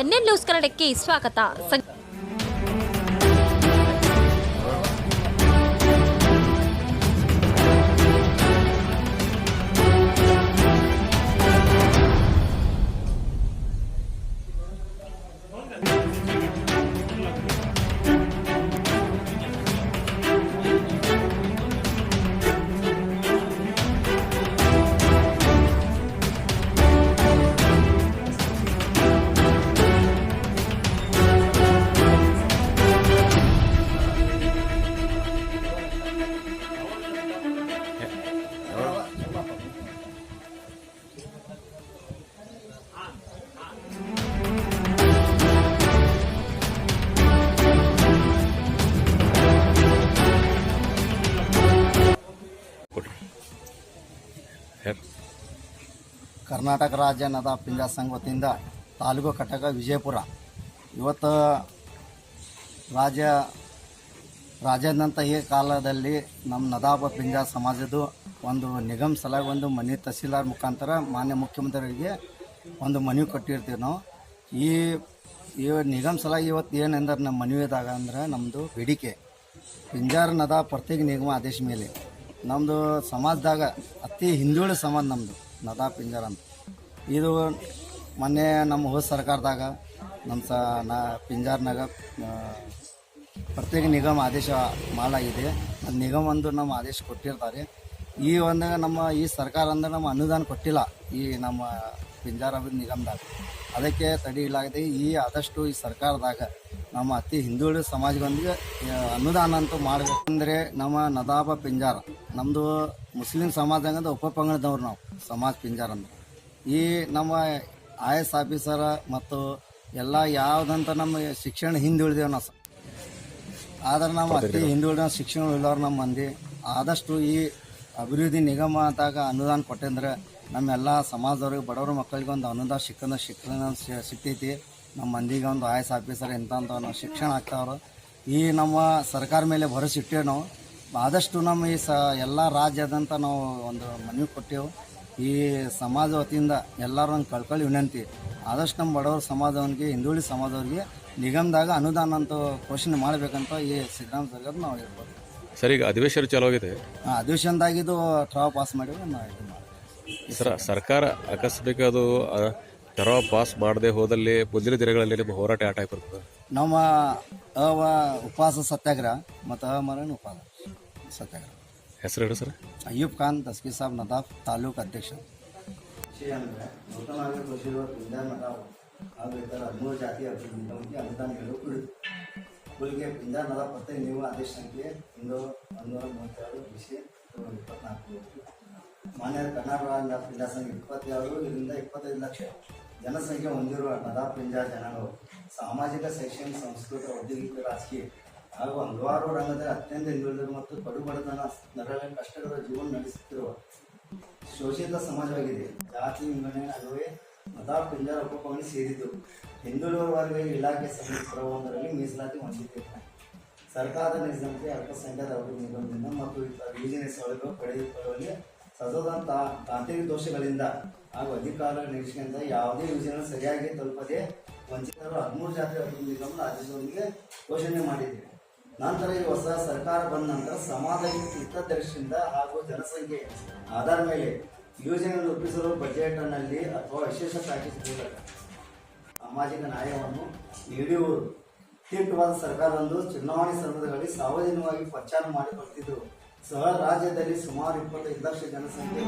NN news ಕನ್ನಡಕ್ಕೆ ಸ್ವಾಗತ. ಕರ್ನಾಟಕ ರಾಜ್ಯ ನದಾ ಪಿಂಜ ಸಂಘ ವತಿಯಿಂದ ತಾಲೂಕು ಘಟಕ ವಿಜಯಪುರ ಇವತ್ತು ರಾಜ್ಯಾದ್ಯಂತ ಈ ಕಾಲದಲ್ಲಿ ನಮ್ಮ ನದಾಬ ಪಿಂಜ ಸಮಾಜದ ಒಂದು ನಿಗಮ ಸಲುವಾಗಿ ಒಂದು ಮನೆ ತಹಸೀಲ್ದಾರ್ ಮುಖಾಂತರ ಮಾನ್ಯ ಮುಖ್ಯಮಂತ್ರಿಗಳಿಗೆ ಒಂದು ಮನವಿ ಕೊಟ್ಟಿರ್ತೀವಿ ನಾವು. ಈ ನಿಗಮ ಸಲುವಾಗಿ ಇವತ್ತು ಏನೆಂದ್ರೆ ನಮ್ಮ ಮನವಿದಾಗ ಅಂದ್ರೆ ನಮ್ಮದು ಬೇಡಿಕೆ ಪಿಂಜಾರ ನದಾ ಪ್ರತ್ಯೇಕ ನಿಗಮ ಆದೇಶ ಮೇಲೆ ನಮ್ಮದು ಸಮಾಜದಾಗ ಅತಿ ಹಿಂದುಳಿದ ಸಮಾಜ ನಮ್ಮದು ನದಾ ಪಿಂಜಾರ ಅಂತ. ಇದು ಮೊನ್ನೆ ನಮ್ಮ ಹೋದ ಸರ್ಕಾರದಾಗ ನಮ್ಮ ಪಿಂಜಾರ್ನಾಗ ಪ್ರತ್ಯೇಕ ನಿಗಮ ಆದೇಶ ಮಾಡಲಾಗಿದೆ. ಅದು ನಿಗಮ ಒಂದು ನಮ್ಮ ಆದೇಶ ಕೊಟ್ಟಿರ್ತಾರೆ. ಈ ಒಂದಾಗ ನಮ್ಮ ಈ ಸರ್ಕಾರ ಅಂದ್ರೆ ನಮ್ಮ ಅನುದಾನ ಕೊಟ್ಟಿಲ್ಲ ಈ ನಮ್ಮ ಪಿಂಜಾರ ನಿಗಮದಾಗ. ಅದಕ್ಕೆ ತಡೆ ಇಲ್ಲಾಗಿದೆ. ಆದಷ್ಟು ಈ ಸರ್ಕಾರದಾಗ ನಮ್ಮ ಅತಿ ಹಿಂದುಳಿದ ಸಮಾಜದೊಂದಿಗೆ ಅನುದಾನ ಅಂತೂ ಮಾಡಬೇಕಂದ್ರೆ ನಮ್ಮ ನದಾಬ ಪಿಂಜಾರ ನಮ್ಮದು ಮುಸ್ಲಿಂ ಸಮಾಜದಾಗ ಉಪಪಂಗಡದವ್ರು ನಾವು ಸಮಾಜ ಪಿಂಜಾರ ಅಂದ್ರೆ. ಈ ನಮ್ಮ IAS ಆಫೀಸರ ಮತ್ತು ಎಲ್ಲ ಯಾವುದಂತ ನಮ್ಮ ಶಿಕ್ಷಣ ಹಿಂದುಳಿದೇವು ನಾವು. ಆದ್ರೆ ನಾವು ಅತಿ ಹಿಂದುಳಿದ ಶಿಕ್ಷಣ ಉಳಿದವ್ರು ನಮ್ಮ ಮಂದಿ. ಆದಷ್ಟು ಈ ಅಭಿವೃದ್ಧಿ ನಿಗಮ ಅಂತಾಗ ಅನುದಾನ ಕೊಟ್ಟಂದ್ರೆ ನಮ್ಮೆಲ್ಲ ಸಮಾಜದವ್ರಿಗೆ ಬಡವ್ರ ಮಕ್ಕಳಿಗೆ ಒಂದು ಅನುದಾನ ಶಿಕ್ಷಣ ಸಿಗ್ತೈತಿ. ನಮ್ಮ ಮಂದಿಗೆ ಒಂದು IAS ಆಫೀಸರ್ ಇಂಥಂತ ನಾವು ಶಿಕ್ಷಣ ಆಗ್ತಾವ್ರು. ಈ ನಮ್ಮ ಸರ್ಕಾರ ಮೇಲೆ ಭರೋಸೆ ಇಟ್ಟೇವೆ ನಾವು. ಆದಷ್ಟು ನಮ್ಮ ಈ ಎಲ್ಲ ರಾಜ್ಯಾದ್ಯಂತ ನಾವು ಒಂದು ಮನವಿ ಕೊಟ್ಟೆವು. ಈ ಸಮಾಜ ವತಿಯಿಂದ ಎಲ್ಲರೂ ಒಂದು ಕಳ್ಕೊಳ್ಳಿ ವಿನಂತಿ, ಆದಷ್ಟು ನಮ್ಮ ಬಡವರ ಸಮಾಜವನಿಗೆ ಹಿಂದುಳಿದ ಸಮಾಜದವ್ರಿಗೆ ನಿಗಮದಾಗ ಅನುದಾನ ಅಂತ ಘೋಷಣೆ ಮಾಡಬೇಕಂತ ಈ ಸಿದ್ದರಾಮಯ್ಯ ಸರ್ಕಾರ ನಾವು ಹೇಳ್ಬೋದು. ಸರ್, ಈಗ ಅಧಿವೇಶನ ಚಾಲೂ ಆಗಿದೆ. ಅಧಿವೇಶನದಾಗಿದ್ದು ಠರಾವ್ ಪಾಸ್ ಮಾಡಿದ್ರೆ ನಾವು ಇದು ಮಾಡ್ತೀವಿ. ಸರ್, ಸರ್ಕಾರ ಅಕಸ್ಮಾತ್ ಅದು ಠರಾವ್ ಪಾಸ್ ಮಾಡದೆ ಹೋದಲ್ಲಿ ಮುಂದಿನ ದಿನಗಳಲ್ಲಿ ನಿಮ್ಮ ಹೋರಾಟ ಆ ಟೈಪ್ ಇರ್ತದೆ. ನಮ್ಮ ಉಪವಾಸ ಸತ್ಯಾಗ್ರಹ ಮತ್ತು ಅಮರಣ ಉಪವಾಸ ಸತ್ಯಾಗ್ರಹ. ಹೆಸರು ಹೇಳಿ ಸರ್. ಅಯ್ಯೂಬ್ ಖಾನ್ ದಸ್ಕಿ ಸಾಬ್ ನದಾಫ್ ತಾಲೂಕು ಅಧ್ಯಕ್ಷ. ವಿಷಯ ಅಂದರೆ ನೂತನವಾಗಿ ಘೋಷಿಸಿರುವ ಪಿಂಜಾರ ನದಾಫ್ ಹಾಗೂ ಇತರ 13 ಜಾತಿ ಅಭಿವೃದ್ಧಿ ಅನುದಾನ ಕುರಿತು ಕುಲಿಗೆ ಪಿಂಜಾರ ನದಾಫ್ ಪ್ರತ್ಯೇಕ ನಿಗಮ ಆದೇಶ ಸಂಖ್ಯೆ 132 24 ಮಾನ್ಯ ಕರ್ನಾಟಕ ರಾಜ್ಯ ಪಿಂಜಾರ ಸಂಘ 22ರಿಂದ 25 ಲಕ್ಷ ಜನಸಂಖ್ಯೆ ಹೊಂದಿರುವ ನದಾಫ್ ಪಿಂಜಾರ ಜನಗಳು ಸಾಮಾಜಿಕ, ಶೈಕ್ಷಣಿಕ, ಸಂಸ್ಕೃತ, ಔದ್ಯೋಗಿಕ, ರಾಜಕೀಯ ಹಾಗೂ ಹಲವಾರು ರಂಗದಲ್ಲಿ ಅತ್ಯಂತ ಹಿಂದುಳಿದರು ಮತ್ತು ಕಡುಬಡತನ ನರಳ ಕಷ್ಟಗಳ ಜೀವನ ನಡೆಸುತ್ತಿರುವ ಶೋಷಿತ ಸಮಾಜವಾಗಿದೆ. ಜಾತಿ ವಿಂಗಡಣೆ ನಡುವೆ ನದಾಫ್ ಪಿಂಜಾರ ಉಪಪಂಗಡ ಸೇರಿದ್ದು ಹಿಂದುಳಿದ ವರ್ಗಗಳಿಗೆ ಇಲಾಖೆ ಸಮಿತಿ ಮೀಸಲಾತಿ ಹೊಂದಿದೆ. ಸರ್ಕಾರದ ನಿಗಮತೆ ಅಲ್ಪಸಂಖ್ಯಾತ ಅಭಿವೃದ್ಧಿ ನಿಗಮದಿಂದ ಮತ್ತು ಇತರ ಯೋಜನೆ ಸೌಲಭ್ಯ ಪಡೆದುಕೊಳ್ಳುವಲ್ಲಿ ಸತತ ತಾಂತ್ರಿಕ ದೋಷಗಳಿಂದ ಹಾಗೂ ಅಧಿಕಾರಿಗಳ ನಿರೀಕ್ಷೆಯಿಂದ ಯಾವುದೇ ಯೋಜನೆ ಸರಿಯಾಗಿ ತಲುಪದೆ ವಂಚಿತರು 13 ಜಾತಿ ಅಭಿವೃದ್ಧಿ ನಿಗಮದ ಆದೇಶದೊಂದಿಗೆ ಘೋಷಣೆ ಮಾಡಿದೆ. ನಂತರ ಈ ಹೊಸ ಸರ್ಕಾರ ಬಂದ ನಂತರ ಸಮಾಜದ ಹಿತದೃಷ್ಟಿಯಿಂದ ಹಾಗೂ ಜನಸಂಖ್ಯೆ ಆಧಾರ ಮೇಲೆ ಯೋಜನೆ ರೂಪಿಸಲು ಬಜೆಟ್ನಲ್ಲಿ ಅಥವಾ ವಿಶೇಷ ಪ್ಯಾಕೇಜ್ ಮೂಲಕ ಸಾಮಾಜಿಕ ನ್ಯಾಯವನ್ನು ನೀಡುವುದು ತೀರ್ಪವಾದ ಸರ್ಕಾರವೊಂದು ಚುನಾವಣೆ ಸಂದರ್ಭದಲ್ಲಿ ಸಾರ್ವಜನಿಕವಾಗಿ ಪ್ರಚಾರ ಮಾಡಿಕೊಳ್ತಿದ್ದು ಸಹ ರಾಜ್ಯದಲ್ಲಿ ಸುಮಾರು 25 ಲಕ್ಷ ಜನಸಂಖ್ಯೆ